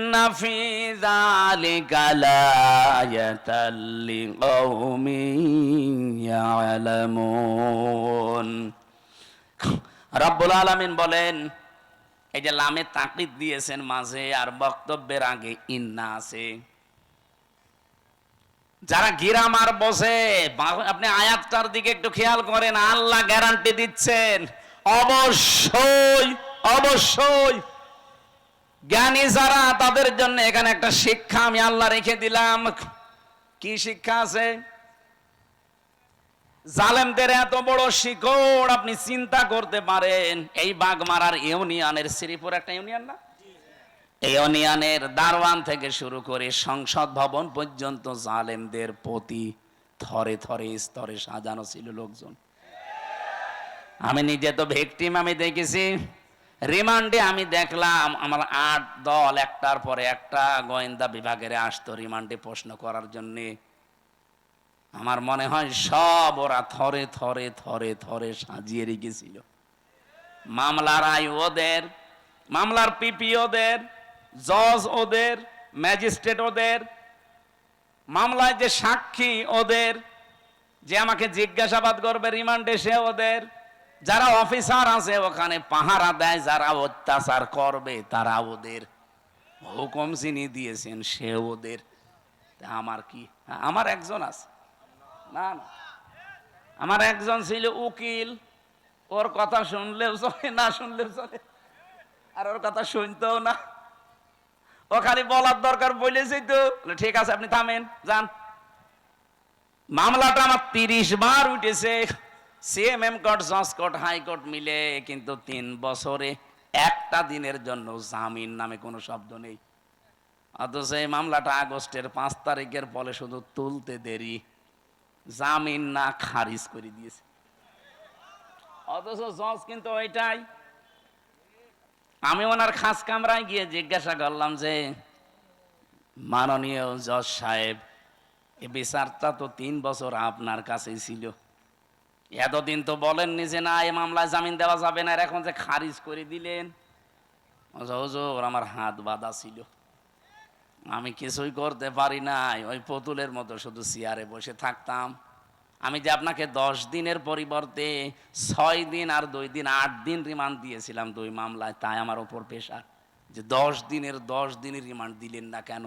ইন্না ফি যালিকা লাআয়াতাল লিকাউমিন ইয়ালামুন। রব্বুল আলামিন বলেন, এই যে লামে তাকলিদ দিয়েছেন মাঝে আর বক্তব্যের আগে ইন্না আছে, যারা গিরামার বসে, আপনি আয়াতটার দিকে একটু খেয়াল করেন, আল্লাহ গ্যারান্টি দিচ্ছেন অবশ্যই অবশ্যই জ্ঞানী যারা তাদের জন্য এখানে একটা শিক্ষা আমি আল্লাহ রেখে দিলাম। কি শিক্ষা আছে? জালেমদের এত বড় শিকড় আপনি চিন্তা করতে পারেন, এই বাগমারার ইউনিয়নের, শ্রীপুর একটা ইউনিয়ন না, এই ইউনিয়নের দারওয়ান থেকে শুরু করে সংসদ ভবন পর্যন্ত জালেমদের প্রতি থরে থরে স্তরে সাজানো ছিল লোকজন। আমি নিজে তো ভিকটিম, আমি দেখেছি। রিমান্ডে আমি দেখলাম আমার 8 দল একটার পরে একটা গোয়েন্দা বিভাগের আসতো রিমান্ডে প্রশ্ন করার জন্য। আমার মনে হয় সব ওরা থরে থরে থরে থরে সাজিয়ে রেখেছিল। মামলার আই ওদের, মামলার পিপি ওদের, জজ ওদের, ম্যাজিস্ট্রেট ওদের, মামলায় যে সাক্ষী ওদের, যে আমাকে জিজ্ঞাসাবাদ করবে রিমান্ডে সে ওদের, যারা অফিসার আছে ওখানে পাহারা দেয়, যারা অত্যাচার করবে তারা ওদের, হুকুম যিনি দিয়েছেন সে ওদের। আমার কি, আমার একজন আছে, না না, আমার একজন ছিল উকিল, ওর কথা শুনলেও চলে না শুনলেও চলে, আর ওর কথা শুনতেও না, ও খালি বলার দরকার বলেছি তো, ঠিক আছে আপনি থামেন যান। মামলাটা আমার 30 বার উঠেছে, সিএমএম কোর্ট, জজ কোর্ট, হাইকোর্ট মিলে, কিন্তু 3 বছরে একটা দিনের জন্য জামিন নামে কোনো শব্দ নেই। অথচ এই মামলাটা আগস্টের 5 তারিখের ফলে শুধু তুলতে দেরি, জামিন না খারিজ করে দিয়েছে। অথচ জজ কিন্তু ওইটাই। আমি ওনার খাস কামরায় গিয়ে জিজ্ঞাসা করলাম যে মাননীয় জজ সাহেব, এই বিচারটা তো 3 বছর আপনার কাছেই ছিল, এতদিন তো বলেননি যে না এই মামলায় জামিন দেওয়া যাবে না, আর এখন যে খারিজ করে দিলেন। হুজুর আমার হাত বাঁধা ছিল, আমি কিছুই করতে পারি নাই, ওই পুতুলের মতো শুধু চেয়ারে বসে থাকতাম। আমি যে আপনাকে 10 দিনের পরিবর্তে 6 দিন আর 2 দিন 8 দিন রিমান্ড দিয়েছিলাম 2 মামলায়, তাই আমার ওপর প্রেশার যে 10 দিনের রিমান্ড দিলেন না কেন?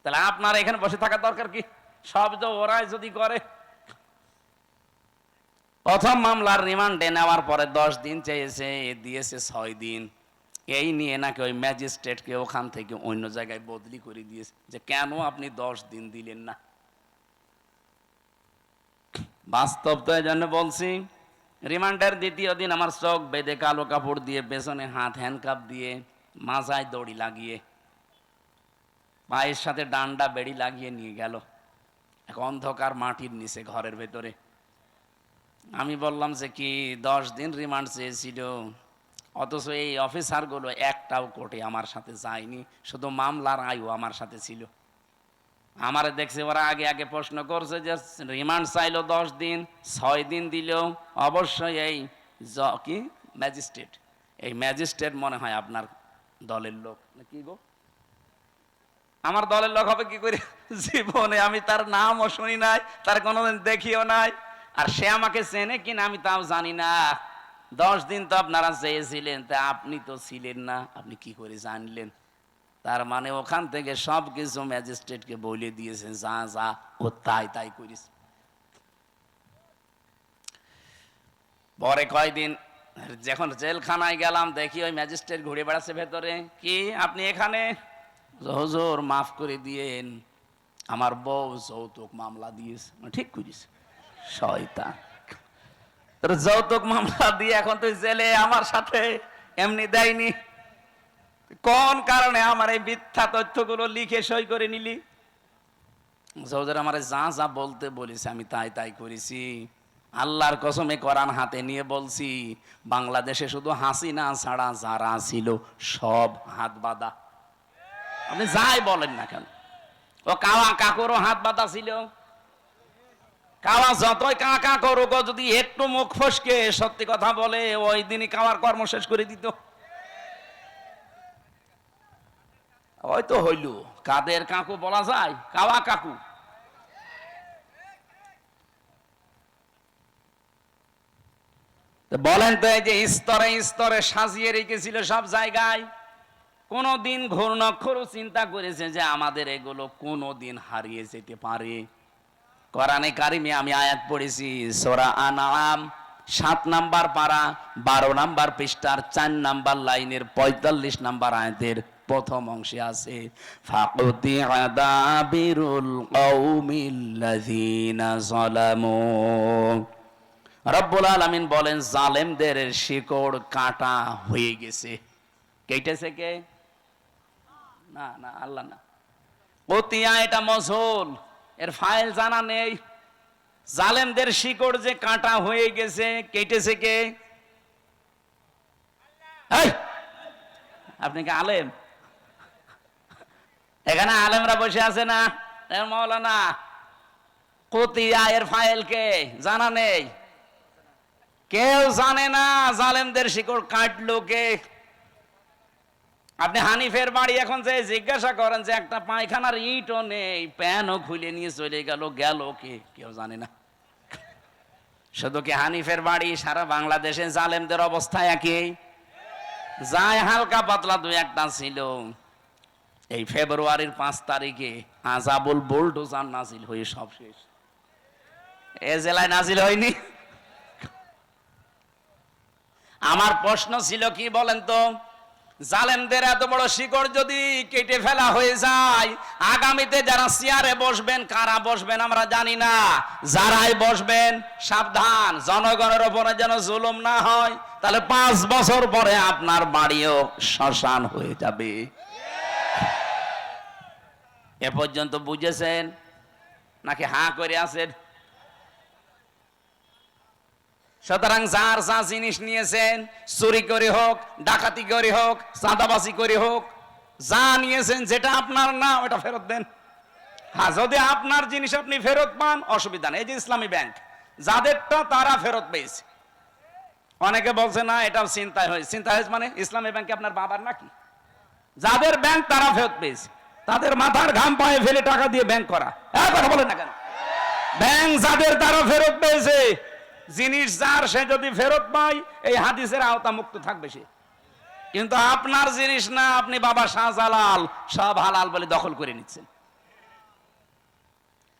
তাহলে আপনার এখানে বসে থাকার দরকার কি? সব তো ওরাই যদি করে। প্রথম মামলার রিমান্ডে নেওয়ার পরে 10 দিন চেয়েছে, দিয়েছে 6 দিন। এই নিয়ে নাকি ওই ম্যাজিস্ট্রেটকে ওখান থেকে অন্য জায়গায় বদলি করে দিয়েছে, যে কেন আপনি 10 দিন দিলেন না। বাস্তব তো এই জন্য বলছি। রিমান্ডের 2য় দিন আমার চোখ বেঁধে কালো কাপড় দিয়ে, পেছনে হাত হ্যান্ডকাপ দিয়ে, মাথায় দড়ি লাগিয়ে, পায়ের সাথে ডান্ডা বেড়ি লাগিয়ে নিয়ে গেল এক অন্ধকার মাটির নিচে ঘরের ভেতরে। আমি বললাম যে কি 10 দিন রিমান্ড চেয়েছিল, অথচ এই অফিসারগুলো একটাও কোর্টে আমার সাথে যায়নি, শুধু মামলার আয়ু আমার সাথে ছিল। আমারে দেখছে ওরা আগে আগে প্রশ্ন করছে যে রিমান্ড চাইলো 10 দিন, 6 দিন দিল, অবশ্যই এই কি ম্যাজিস্ট্রেট, এই ম্যাজিস্ট্রেট মনে হয় আপনার দলের লোক কি গো? আমার দলের লোক হবে কি করে? জীবনে আমি তার নামও শুনি নাই, তার কোনোদিন দেখিও নাই, আর সে আমাকে চেনে কিনা আমি তাও জানি না। 10 দিন তো আপনারা চেয়েছিলেন, তা আপনি তো ছিলেন না, আপনি কি করে জানলেন? তার মানে ওখান থেকে সব কিছু ম্যাজিস্ট্রেটকে বলে দিয়েছে, যা যা ও তাই তাই করিস। পরে কয়দিন যখন জেলখানায় গেলাম, দেখি ওই ম্যাজিস্ট্রেট ঘুরে বেড়াচ্ছে ভেতরে। কি আপনি এখানে? হুজুর মাফ করে দিয়েন, আমার বউ যৌতুক মামলা দিয়েছে। ঠিক করিস, শয়তান, তোর যৌতুক মামলা দিয়ে এখন তুই জেলে, আমার সাথে এমনি দেয়নি, কোন কারণে আমার এই মিথ্যা তথ্যগুলো লিখে সই করে নিলি? হুজুর আমার যা যা বলতে বলেছে আমি তাই তাই করেছি, আল্লাহর কসমে কোরআন হাতে নিয়ে বলছি, বাংলাদেশে শুধু হাসিনা ছাড়া যারা ছিল সব হাত বাঁধা। আপনি যাই বলেন না কেন, ও কাওয়া কাকুরও হাত বাঁধা ছিল। কাওয়া যতই কাকা করুক, যদি একটু মুখ ফসকে সত্যি কথা বলে, ওই দিনই কাওয়ার কর্ম শেষ করে দিত। ওই তো হইল, কাদের কাকু বলা যায়? কাওয়া কাকু। বলেন তো, এই যে স্তরে স্তরে সাজিয়ে রেখেছিল সব জায়গায়, কোনদিন ঘূর্ণাক্ষরও চিন্তা করেছে যে আমাদের এগুলো কোনদিন হারিয়ে যেতে পারে? কোরআনে কারিমে আমি আয়াত পড়েছি, সূরা আনআম 7 নাম্বার পারা 12 নাম্বার পৃষ্ঠার 4 নাম্বার লাইনের 45 নাম্বার আয়াতের প্রথম অংশে আছে, ফাকুতিআ দাবিরুল কওমিল্লাযিনা যালামু। রব্বুল আলামিন বলেন, জালেমদের শিকড় কাটা হয়ে গেছে। কেটেছে কে? না না, আল্লাহ না। কতিয়া এটা মজহুল, এর ফাইল জানা নেই। জালেমদের শিকড় যে কাটা হয়ে গেছে, কেটেছে কে? আপনি কি আলেম? এখানে আলেমরা বসে আছে না? মাওলানা, কতিয়া এর ফাইল কে? জানা নেই, কেউ জানে না। জালেমদের শিকড় কাটলো কে? আপনি হানিফের বাড়ি এখন যে জিজ্ঞাসা করেন যে একটা পায়খানার ইটও নেই, প্যানও খুলে নিয়ে চলে গেল, গেল কে? কেউ জানে না। শুধু কি হানিফের বাড়ি, সারা বাংলাদেশে জালেমদের অবস্থা একই? যায় হালকা পাতলা দুই একটা ছিল। এই ফেব্রুয়ারির 5 তারিখে আজাবুল বুলডোজার নাজিল হয়ে সব শেষ। এ জেলায় নাজিল হয়নি? আমার প্রশ্ন ছিল কি বলেন তো, জালেমদের এত বড় শিকড় যদি কেটে ফেলা হয়ে যায়, আগামীতে যারা চেয়ারে বসবেন, কারা বসবেন আমরা জানি না, যারাই বসবেন সাবধান, জনগণের উপরে যেন জুলুম না হয়। তাহলে 5 বছর পরে আপনার বাড়িও শ্মশান হয়ে যাবে। এ পর্যন্ত বুঝেছেন নাকি হাঁ করে আছেন? সুতরাং যার যা জিনিস নিয়েছেন, চুরি করে হোক, ডাকাতি করে হোক, চাঁদাবাজি করে হোক, যা নিয়েছেন যেটা আপনার না ওটা ফেরত দেন। হ্যাঁ, যদি আপনার জিনিস আপনি ফেরত পান অসুবিধা নেই। এই যে ইসলামী ব্যাংক, যাদেরটা তারা ফেরত পেয়েছে। অনেকে বলছে না এটাও চিন্তায় হয়েছে। চিন্তা হয়েছে মানে ইসলামী ব্যাংকে আপনার বাবার নাকি? যাদের ব্যাংক তারা ফেরত পেয়েছে, তাদের মাথার ঘাম পায়ে ফেলে টাকা দিয়ে ব্যাংক করা। কথা বলেন না কেন? ব্যাংক যাদের তারা ফেরত পেয়েছে। জিনিস যার, সে যদি ফেরত পায় এই হাদিসের আওতা মুক্ত থাকবে সে। কিন্তু আপনার জিনিস না, আপনি বাবা শাহজালাল সব হালাল বলে দখল করে নিচ্ছেন।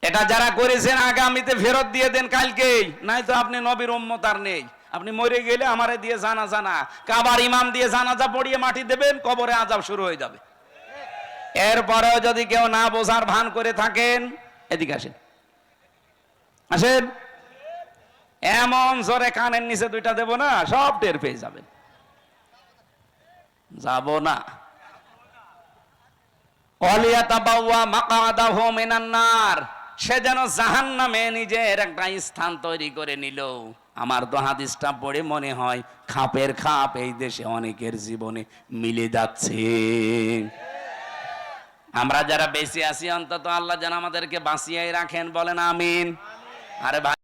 এটা যারা করেছেন আগামীতে ফেরত দিয়ে দেন কালকেই, নাই তো আপনি নবীর উম্মত আর নেই। আপনি মরে গেলে আমারে দিয়ে জানাজা না, কাবার ইমাম দিয়ে জানাজা পড়িয়ে মাটি দেবেন, কবরে আযাব শুরু হয়ে যাবে। এরপরেও যদি কেউ না বোঝার ভান করে থাকেন, এদিকে আসেন, আসেন। এমন জোরে কানের নিচে 2টা দেব না, সব টের পেয়ে যাবেন। যাব না। ওয়ালিয়াতাবাওয়া মাকআদাহু মিনান নার, সে যেন জাহান্নামে নিজের একটা স্থান তৈরি করে নিল। আমার তো হাদিসটা পড়ে মনে হয় খাপের খাপ এই দেশে অনেকের জীবনে মিলে যাচ্ছে। আমরা যারা বেঁচে আছি, অন্তত আল্লাহ যেন আমাদেরকে বাঁচিয়ে রাখেন, বলেন আমিন। আরে ভাই,